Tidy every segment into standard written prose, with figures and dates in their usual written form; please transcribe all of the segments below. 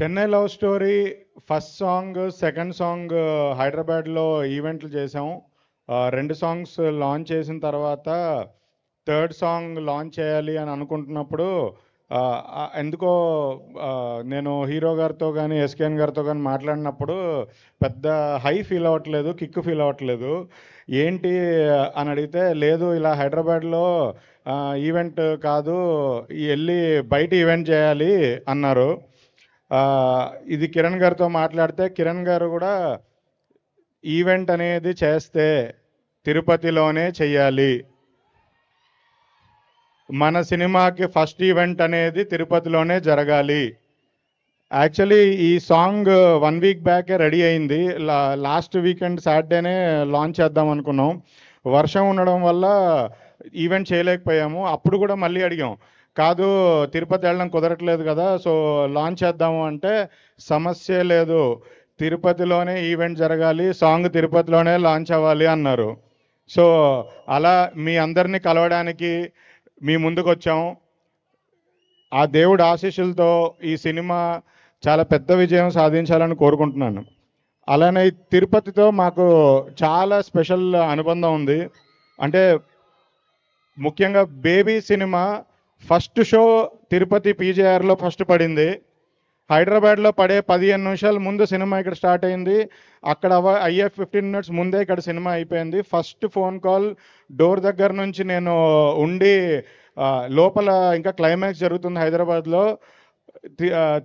Chennai love story first song, second song హైదరాబాద్లో ఈవెంట్లు చేసాం. 2 సాంగ్స్ లాంచ్ చేసిన తర్వాత థర్డ్ సాంగ్ లాంచ్ చేయాలి అని అనుకుంటున్నప్పుడు ఎందుకో నేను హీరో గారితో కానీ ఎస్కేఎన్ గారితో కానీ మాట్లాడినప్పుడు పెద్ద హై ఫీల్ అవ్వట్లేదు, కిక్ ఫీల్ అవ్వట్లేదు. ఏంటి అని అడిగితే, లేదు ఇలా హైదరాబాద్లో ఈవెంట్ కాదు, వెళ్ళి బయట ఈవెంట్ చేయాలి అన్నారు. ఇది కిరణ్ గారితో మాట్లాడితే కిరణ్ గారు కూడా ఈవెంట్ అనేది చేస్తే తిరుపతిలోనే చెయ్యాలి, మన సినిమాకి ఫస్ట్ ఈవెంట్ అనేది తిరుపతిలోనే జరగాలి. యాక్చువల్లీ ఈ సాంగ్ 1 వీక్ బ్యాకే రెడీ అయింది. లాస్ట్ వీకెండ్ సాటర్డేనే లాంచ్ చేద్దాం అనుకున్నాం. వర్షం ఉండడం వల్ల ఈవెంట్ చేయలేకపోయాము. అప్పుడు కూడా మళ్ళీ అడిగాం, కాదు తిరుపతి వెళ్ళడం కుదరట్లేదు కదా, సో లాంచ్ చేద్దాము అంటే, సమస్య లేదు, తిరుపతిలోనే ఈవెంట్ జరగాలి, సాంగ్ తిరుపతిలోనే లాంచ్ అవ్వాలి అన్నారు. సో అలా మీ అందరినీ కలవడానికి మీ ముందుకు వచ్చాం. ఆ దేవుడి ఆశీస్సులతో ఈ సినిమా చాలా పెద్ద విజయం సాధించాలని కోరుకుంటున్నాను. అలానే తిరుపతితో మాకు చాలా స్పెషల్ అనుబంధం ఉంది. అంటే ముఖ్యంగా Baby cinema first show Tirupati పీజేఆర్లో ఫస్ట్ పడింది. హైదరాబాద్లో పడే 15 నిమిషాల ముందు సినిమా ఇక్కడ స్టార్ట్ అయింది. అక్కడ అయ్యే 15 మినిట్స్ ముందే ఇక్కడ సినిమా అయిపోయింది. ఫస్ట్ ఫోన్ కాల్ డోర్ దగ్గర నుంచి నేను ఉండి, లోపల ఇంకా క్లైమాక్స్ జరుగుతుంది హైదరాబాద్లో,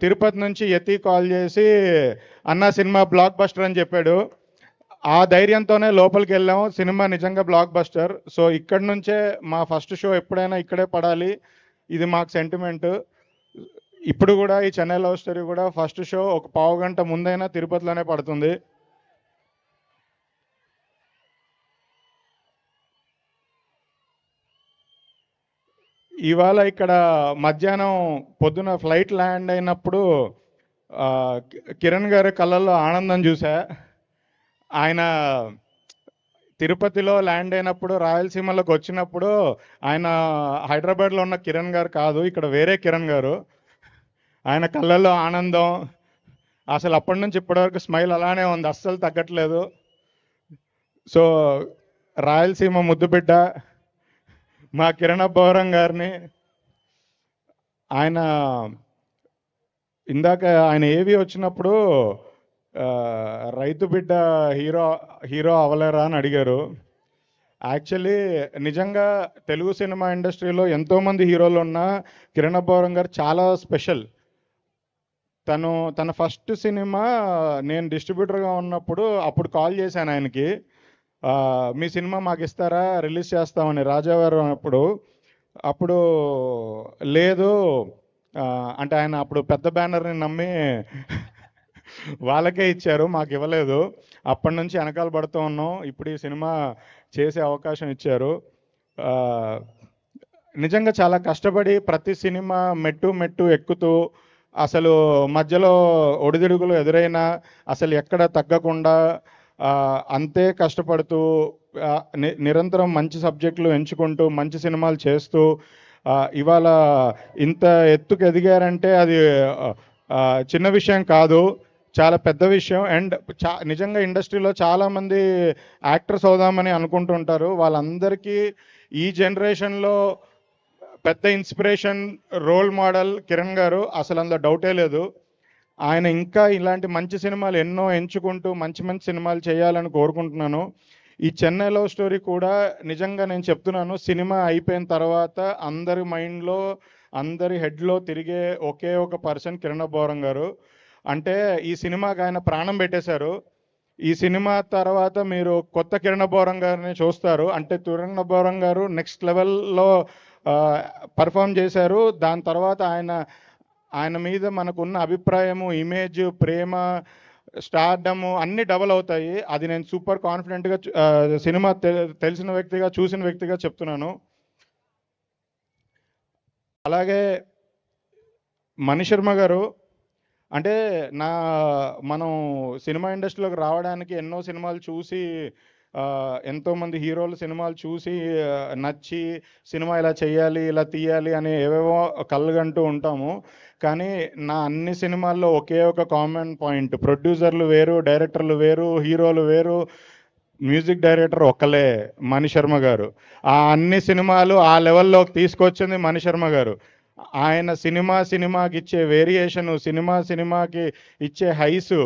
తిరుపతి నుంచి ఎత్తి కాల్ చేసి అన్న సినిమా బ్లాక్ బస్టర్ అని చెప్పాడు. ఆ ధైర్యంతోనే లోపలికి వెళ్ళాము. సినిమా నిజంగా బ్లాక్ బస్టర్. సో ఇక్కడి నుంచే మా ఫస్ట్ షో ఎప్పుడైనా ఇక్కడే పడాలి, ఇది మాకు సెంటిమెంట్. ఇప్పుడు కూడా ఈ చెన్నై లవ్ స్టోరీ కూడా ఫస్ట్ షో ఒక పావు గంట ముందైనా తిరుపతిలోనే పడుతుంది. ఇవాళ ఇక్కడ మధ్యాహ్నం పొద్దున ఫ్లైట్ ల్యాండ్ అయినప్పుడు కిరణ్ గారి కళ్ళల్లో ఆనందం చూసా. ఆయన తిరుపతిలో ల్యాండ్ అయినప్పుడు, రాయలసీమలోకి వచ్చినప్పుడు ఆయన హైదరాబాద్లో ఉన్న కిరణ్ గారు కాదు, ఇక్కడ వేరే కిరణ్ గారు. ఆయన కళ్ళల్లో ఆనందం అసలు అప్పటి నుంచి ఇప్పటివరకు స్మైల్ అలానే ఉంది, అస్సలు తగ్గట్లేదు. సో రాయలసీమ ముద్దుబిడ్డ మా కిరణ్ బోరం గారిని, ఆయన ఇందాక ఆయన ఏవి వచ్చినప్పుడు రైతు బిడ్డ హీరో అవ్వలేరా అని అడిగారు. యాక్చువల్లీ నిజంగా తెలుగు సినిమా ఇండస్ట్రీలో ఎంతోమంది హీరోలు ఉన్నా కిరణ్ బోరం గారు చాలా స్పెషల్. తన ఫస్ట్ సినిమా నేను డిస్ట్రిబ్యూటర్గా ఉన్నప్పుడు అప్పుడు కాల్ చేశాను ఆయనకి, మీ సినిమా మాకు ఇస్తారా, రిలీజ్ చేస్తామని, రాజావారు అప్పుడు లేదు అంటే ఆయన అప్పుడు పెద్ద బ్యానర్ని నమ్మి వాళ్ళకే ఇచ్చారు, మాకు ఇవ్వలేదు. అప్పటి నుంచి వెనకాల పడుతూ ఉన్నాం. ఇప్పుడు ఈ సినిమా చేసే అవకాశం ఇచ్చారు. నిజంగా చాలా కష్టపడి ప్రతి సినిమా మెట్టు ఎక్కుతూ, అసలు మధ్యలో ఒడిదుడుకులు ఎదురైనా అసలు ఎక్కడ తగ్గకుండా అంతే కష్టపడుతూ నిరంతరం మంచి సబ్జెక్టులు ఎంచుకుంటూ మంచి సినిమాలు చేస్తూ ఇవాళ ఇంత ఎత్తుకు ఎదిగారంటే అది చిన్న విషయం కాదు, చాలా పెద్ద విషయం. అండ్ నిజంగా ఇండస్ట్రీలో చాలామంది యాక్టర్స్ అవుదామని అనుకుంటుంటారు. వాళ్ళందరికీ ఈ జనరేషన్లో పెద్ద ఇన్స్పిరేషన్, రోల్ మోడల్ కిరణ్ గారు, అసలు అందులో డౌటే లేదు. ఆయన ఇంకా ఇలాంటి మంచి సినిమాలు ఎన్నో ఎంచుకుంటూ మంచి సినిమాలు చేయాలని కోరుకుంటున్నాను. ఈ చెన్నై లవ్ స్టోరీ కూడా నిజంగా నేను చెప్తున్నాను, సినిమా అయిపోయిన తర్వాత అందరి మైండ్లో, అందరి హెడ్లో తిరిగే ఒకే ఒక పర్సన్ కిరణ్ బోరం గారు. అంటే ఈ సినిమాకి ఆయన ప్రాణం పెట్టేశారు. ఈ సినిమా తర్వాత మీరు కొత్త కిరణ్ బోరం గారిని చూస్తారు. అంటే కిరణ్ బోరం గారు నెక్స్ట్ లెవెల్లో పర్ఫామ్ చేశారు. దాని తర్వాత ఆయన మీద మనకున్న అభిప్రాయము, ఇమేజ్, ప్రేమ, స్టార్డము అన్నీ డబల్ అవుతాయి. అది నేను సూపర్ కాన్ఫిడెంట్గా సినిమా తెలిసిన వ్యక్తిగా, చూసిన వ్యక్తిగా చెప్తున్నాను. అలాగే మణిశర్మ గారు, అంటే మనం సినిమా ఇండస్ట్రీలోకి రావడానికి ఎన్నో సినిమాలు చూసి ఎంతోమంది హీరోలు సినిమాలు చూసి నచ్చి సినిమా ఇలా చేయాలి ఇలా తీయాలి అని ఏవేవో కళ్ళగంటూ ఉంటాము. కానీ నా అన్ని సినిమాల్లో ఒకే ఒక కామన్ పాయింట్, ప్రొడ్యూసర్లు వేరు, డైరెక్టర్లు వేరు, హీరోలు వేరు, మ్యూజిక్ డైరెక్టర్ ఒక్కలే, మణిశర్మ గారు. ఆ అన్ని సినిమాలు ఆ లెవెల్లోకి తీసుకొచ్చింది మణిశర్మ గారు. ఆయన సినిమాకి ఇచ్చే వేరియేషను, సినిమాకి ఇచ్చే హైసు,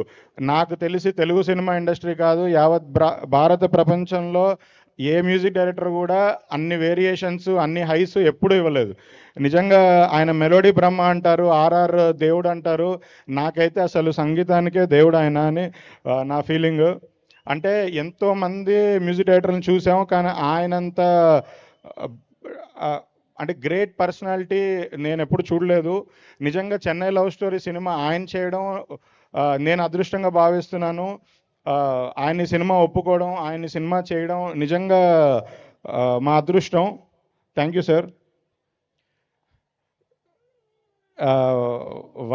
నాకు తెలిసి తెలుగు సినిమా ఇండస్ట్రీ కాదు, యావత్ భారత ప్రపంచంలో ఏ మ్యూజిక్ డైరెక్టర్ కూడా అన్ని వేరియేషన్స్, అన్ని హైస్ ఎప్పుడూ ఇవ్వలేదు. నిజంగా ఆయన మెలోడీ బ్రహ్మ అంటారు, ఆర్ఆర్ దేవుడు అంటారు. నాకైతే అసలు సంగీతానికే దేవుడు ఆయన అని నా ఫీలింగ్. అంటే ఎంతోమంది మ్యూజిక్ డైరెక్టర్లను చూసాము, కానీ ఆయనంత అంటే గ్రేట్ పర్సనాలిటీ నేను ఎప్పుడు చూడలేదు. నిజంగా చెన్నై లవ్ స్టోరీ సినిమా ఆయన చేయడం నేను అదృష్టంగా భావిస్తున్నాను. ఆయన్ని సినిమా ఒప్పుకోవడం, ఆయన్ని సినిమా చేయడం నిజంగా మా అదృష్టం. Thank you sir.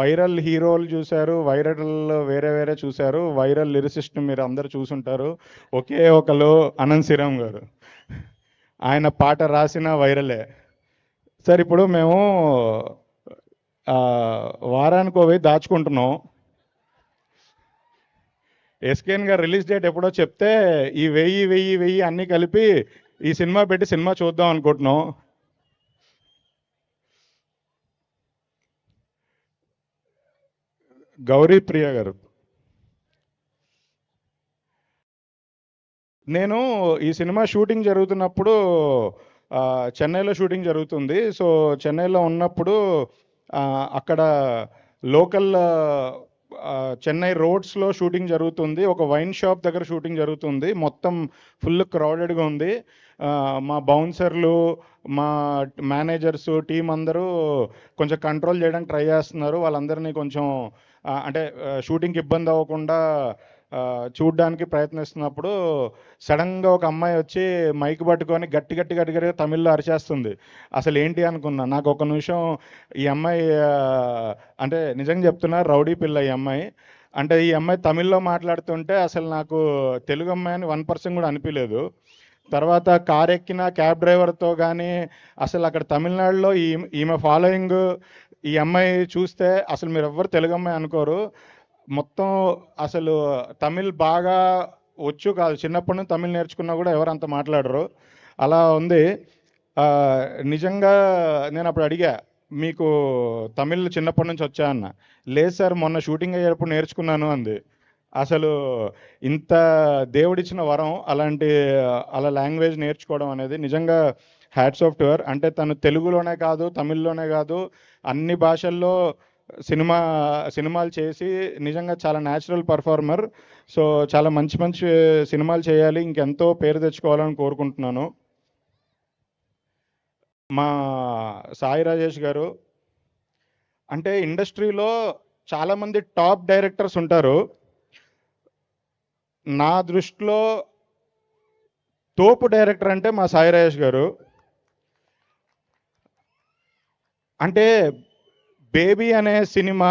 వైరల్ హీరోలు చూశారు, వైరల్ వేరే చూశారు, వైరల్ లిరిసిస్ట్ మీరు అందరు చూసుంటారు. ఒకే ఒకరు అనంత్ శ్రీరామ్ గారు, ఆయన పాట రాసిన వైరలే. సార్ ఇప్పుడు మేము వారానికి పోయి దాచుకుంటున్నాం. ఎస్కేఎన్ గారు రిలీజ్ డేట్ ఎప్పుడో చెప్తే ఈ 1000 అన్నీ కలిపి ఈ సినిమా పెట్టి సినిమా చూద్దాం అనుకుంటున్నాం. గౌరీ ప్రియ గారు, నేను ఈ సినిమా షూటింగ్ జరుగుతున్నప్పుడు చెన్నైలో షూటింగ్ జరుగుతుంది. సో చెన్నైలో ఉన్నప్పుడు అక్కడ లోకల్ చెన్నై రోడ్స్లో షూటింగ్ జరుగుతుంది. ఒక వైన్ షాప్ దగ్గర షూటింగ్ జరుగుతుంది. మొత్తం ఫుల్ క్రౌడెడ్గా ఉంది. మా బౌన్సర్లు, మా మేనేజర్స్, టీం అందరూ కొంచెం కంట్రోల్ చేయడానికి ట్రై చేస్తున్నారు. వాళ్ళందరినీ కొంచెం అంటే షూటింగ్కి ఇబ్బంది అవ్వకుండా చూడ్డానికి ప్రయత్నిస్తున్నప్పుడు సడన్గా ఒక అమ్మాయి వచ్చి మైక్ పట్టుకొని గట్టిగా తమిళ్లో అరిచేస్తుంది. అసలు ఏంటి అనుకున్నా. నాకు ఒక నిమిషం ఈ అమ్మాయి అంటే నిజంగా చెప్తున్నా, రౌడీ పిల్ల ఈ అమ్మాయి. అంటే ఈ అమ్మాయి తమిళ్లో మాట్లాడుతుంటే అసలు నాకు తెలుగు అమ్మాయి అని 1% కూడా అనిపించలేదు. తర్వాత కార్ ఎక్కిన క్యాబ్ డ్రైవర్తో కానీ అసలు అక్కడ తమిళనాడులో ఈమె ఫాలోయింగ్, ఈ అమ్మాయి చూస్తే అసలు మీరు ఎవ్వరు తెలుగు అమ్మాయి అనుకోరు. మొత్తం అసలు తమిళ్ బాగా వచ్చు కాదు, చిన్నప్పటి నుంచి తమిళ్ నేర్చుకున్నా కూడా ఎవరు అంత మాట్లాడరు, అలా ఉంది. నిజంగా నేను అప్పుడు అడిగా, మీకు తమిళ్ చిన్నప్పటి నుంచి వచ్చా అన్న. లేదు సార్, మొన్న షూటింగ్ అయ్యేటప్పుడు నేర్చుకున్నాను అంది. అసలు ఇంత దేవుడిచ్చిన వరం అలా లాంగ్వేజ్ నేర్చుకోవడం అనేది నిజంగా హ్యాట్స్ ఆఫ్ టు హర్. అంటే తను తెలుగులోనే కాదు, తమిళ్లోనే కాదు, అన్ని భాషల్లో సినిమాలు చేసి నిజంగా చాలా న్యాచురల్ పర్ఫార్మర్. సో చాలా మంచి సినిమాలు చేయాలి, ఇంకెంతో పేరు తెచ్చుకోవాలని కోరుకుంటున్నాను. మా సాయి రాజేష్ గారు, అంటే ఇండస్ట్రీలో చాలామంది టాప్ డైరెక్టర్స్ ఉంటారు. నా దృష్టిలో తోపు డైరెక్టర్ అంటే మా సాయి రాజేష్ గారు. అంటే బేబీ అనే సినిమా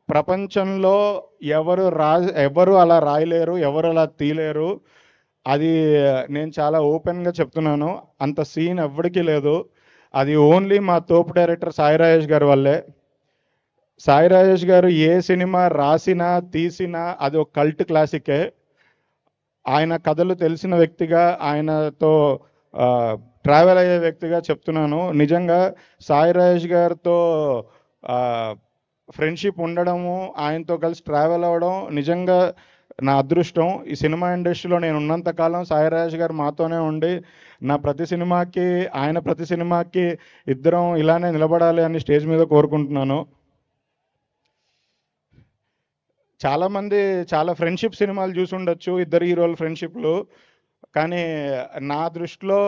ప్రపంచంలో ఎవరు అలా రాయలేరు, ఎవరు అలా తీయలేరు. అది నేను చాలా ఓపెన్గా చెప్తున్నాను. అంత సీన్ ఎవ్వడికి లేదు. అది ఓన్లీ మా తోపు డైరెక్టర్ సాయి రాజేష్ గారి వల్లే. సాయి రాజేష్ గారు ఏ సినిమా రాసినా తీసినా అది ఒక కల్ట్ క్లాసికే. ఆయన కథలు తెలిసిన వ్యక్తిగా, ఆయనతో ట్రావెల్ అయ్యే వ్యక్తిగా చెప్తున్నాను. నిజంగా సాయి రాజేష్ గారితో ఫ్రెండ్షిప్ ఉండడము, ఆయనతో కలిసి ట్రావెల్ అవ్వడం నిజంగా నా అదృష్టం. ఈ సినిమా ఇండస్ట్రీలో నేను ఉన్నంతకాలం సాయి రాజేష్ గారు మాతోనే ఉండి ఆయన ప్రతి సినిమాకి ఇద్దరం ఇలానే నిలబడాలి అని స్టేజ్ మీద కోరుకుంటున్నాను. చాలామంది చాలా ఫ్రెండ్షిప్ సినిమాలు చూసి ఉండొచ్చు, ఇద్దరు హీరోల ఫ్రెండ్షిప్లు. కానీ నా దృష్టిలో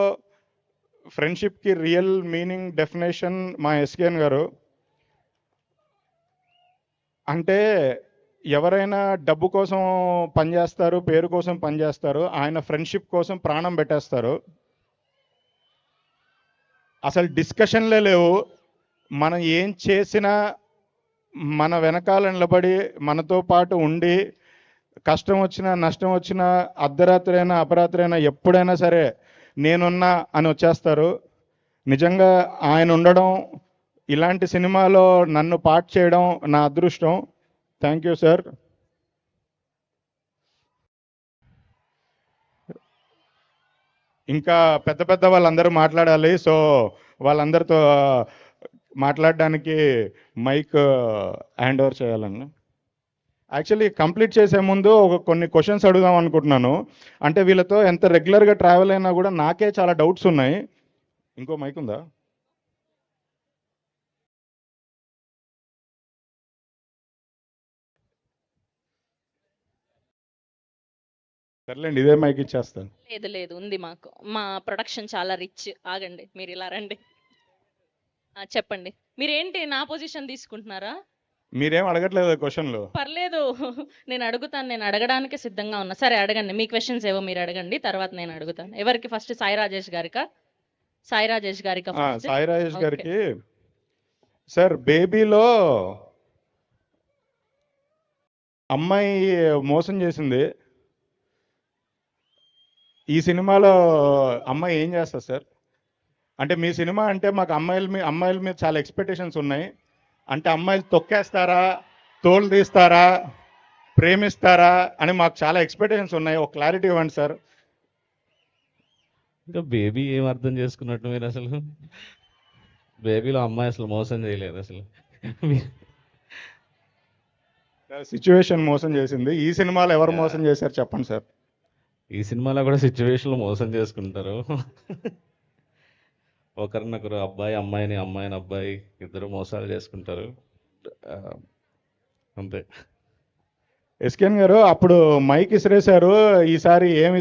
ఫ్రెండ్షిప్కి రియల్ మీనింగ్ డెఫినేషన్ మా ఎస్కేఎన్ గారు. అంటే ఎవరైనా డబ్బు కోసం పనిచేస్తారు, పేరు కోసం పనిచేస్తారు, ఆయన ఫ్రెండ్షిప్ కోసం ప్రాణం పెట్టేస్తారు. అసలు డిస్కషన్లే లేవు. మనం ఏం చేసినా మన వెనకాల నిలబడి మనతో పాటు ఉండి కష్టం వచ్చినా నష్టం వచ్చినా అర్ధరాత్రి అయినా అపరాత్రి అయినా ఎప్పుడైనా సరే నేనున్నా అని వచ్చేస్తారు. నిజంగా ఆయన ఉండడం, ఇలాంటి సినిమాలో నన్ను పార్ట్ చేయడం నా అదృష్టం. Thank you sir. ఇంకా పెద్ద పెద్ద వాళ్ళందరూ మాట్లాడాలి. సో వాళ్ళందరితో మాట్లాడడానికి మైక్ హ్యాండ్ ఓవర్ చేయాలండి. యాక్చువల్లీ కంప్లీట్ చేసే ముందు కొన్ని క్వశ్చన్స్ అడుగుదాం అనుకుంటున్నాను. అంటే వీళ్ళతో ఎంత రెగ్యులర్గా ట్రావెల్ అయినా కూడా నాకే చాలా డౌట్స్ ఉన్నాయి. ఇంకో మైక్ ఉందా? సర్లేండి, ఇదే మైక్ ఇచ్చేస్తాను. లేదు లేదు ఉంది మాకు. మా ప్రొడక్షన్ చాలా రిచ్. ఆగండి, మీరు ఇలా రండి. చెప్పండి. మీరేంటి నా పొజిషన్ తీసుకుంటున్నారా? మీరేం అడగట్లేదు క్వశ్చన్లు. పర్లేదు, నేను అడుగుతాను. నేను అడగడానికి సిద్ధంగా ఉన్నా. సరే అడగండి, మీ క్వశ్చన్స్ ఏవో మీరు అడగండి, తర్వాత నేను అడుగుతాను. ఎవరికి ఫస్ట్? సాయి రాజేష్ గారికా? సాయి రాజేష్ గారికా ఫస్ట్? సాయి రాజేష్ ఓకే. గారికి. సార్, బేబీలో అమ్మాయి మోసం చేసింది. ఈ సినిమాలో అమ్మాయి ఏం చేస్తారు సార్? అంటే మీ సినిమా అంటే మాకు అమ్మాయిల మీద చాలా ఎక్స్పెక్టేషన్స్ ఉన్నాయి. అంటే అమ్మాయిలు తొక్కేస్తారా, తోలు తీస్తారా, ప్రేమిస్తారా అని మాకు చాలా ఎక్స్పెక్టేషన్స్ ఉన్నాయి. ఒక క్లారిటీ ఇవ్వండి సార్. ఇంకా బేబీ ఏం అర్థం చేసుకున్నట్టు మీరు అసలు? బేబీలో అమ్మాయి అసలు మోసం చేయలేదు అసలు. సిచ్యువేషన్ మోసం చేసింది. ఈ సినిమాలో ఎవరు మోసం చేశారు చెప్పండి సార్. ఈ సినిమాలో కూడా సిచ్యువేషన్లో మోసం చేసుకుంటారు. ఒకరినొకరు, అబ్బాయి అమ్మాయిని, అమ్మాయిని అబ్బాయి, ఇద్దరు మోసాలు చేసుకుంటారు. అంతే. ఎస్కేన్ గారు, అప్పుడు మైక్ ఇసిరేశారు. ఈసారి ఏం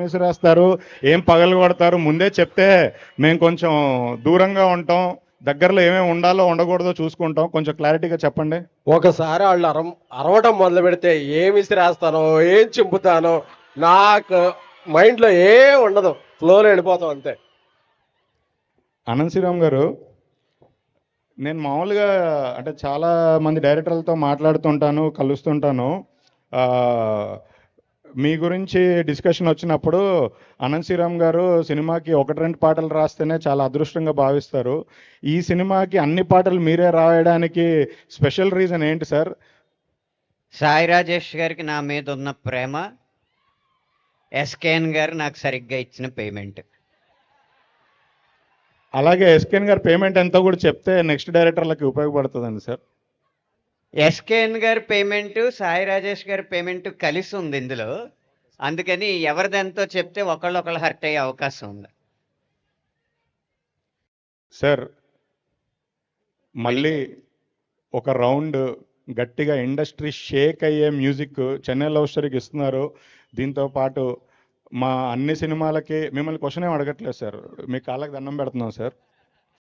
విసిరేస్తారు, ఏం పగలు కొడతారు ముందే చెప్తే మేము కొంచెం దూరంగా ఉంటాం, దగ్గరలో ఏమేమి ఉండాలో ఉండకూడదో చూసుకుంటాం. కొంచెం క్లారిటీగా చెప్పండి. ఒకసారి వాళ్ళు అరవటం మొదలు పెడితే ఏం విసిరేస్తానో, ఏం చింపుతానో నాకు మైండ్లో ఏం ఉండదు, ఫ్లోలో వెళ్ళిపోతాం అంతే. అనంత్ శ్రీరామ్ గారు, నేను మామూలుగా అంటే చాలా మంది డైరెక్టర్లతో మాట్లాడుతుంటాను, కలుస్తుంటాను. మీ గురించి డిస్కషన్ వచ్చినప్పుడు అనంత్ శ్రీరామ్ గారు సినిమాకి 1-2 పాటలు రాస్తేనే చాలా అదృష్టంగా భావిస్తారు. ఈ సినిమాకి అన్ని పాటలు మీరే రాయడానికి స్పెషల్ రీజన్ ఏంటి సార్? సాయి రాజేష్ గారికి నా మీద ఉన్న ప్రేమ, ఎస్కేఎన్ గారు నాకు సరిగ్గా ఇచ్చిన పేమెంట్. అలాగే ఎస్కేఎన్ గారు పేమెంట్ ఎంతో కూడా చెప్తే నెక్స్ట్ డైరెక్టర్లకి ఉపయోగపడుతుందండి సార్. ఎస్కేఎన్ గారి పేమెంటు, సాయి రాజేష్ గారి పేమెంట్ కలిసి ఉంది ఇందులో. అందుకని ఎవరిదెంతో చెప్తే ఒకళ్ళు హర్ట్ అయ్యే అవకాశం ఉంది. సార్, మళ్ళీ ఒక రౌండ్ గట్టిగా ఇండస్ట్రీ షేక్ అయ్యే మ్యూజిక్ చెన్నై లవ్ స్టోరీకి ఇస్తున్నారు. దీంతో పాటు మా అన్ని సినిమాలకి మిమ్మల్ని క్వశ్చన్ ఏం అడగట్లేదు సార్, మీ కాళ్ళకి దండం పెడుతున్నాం సార్.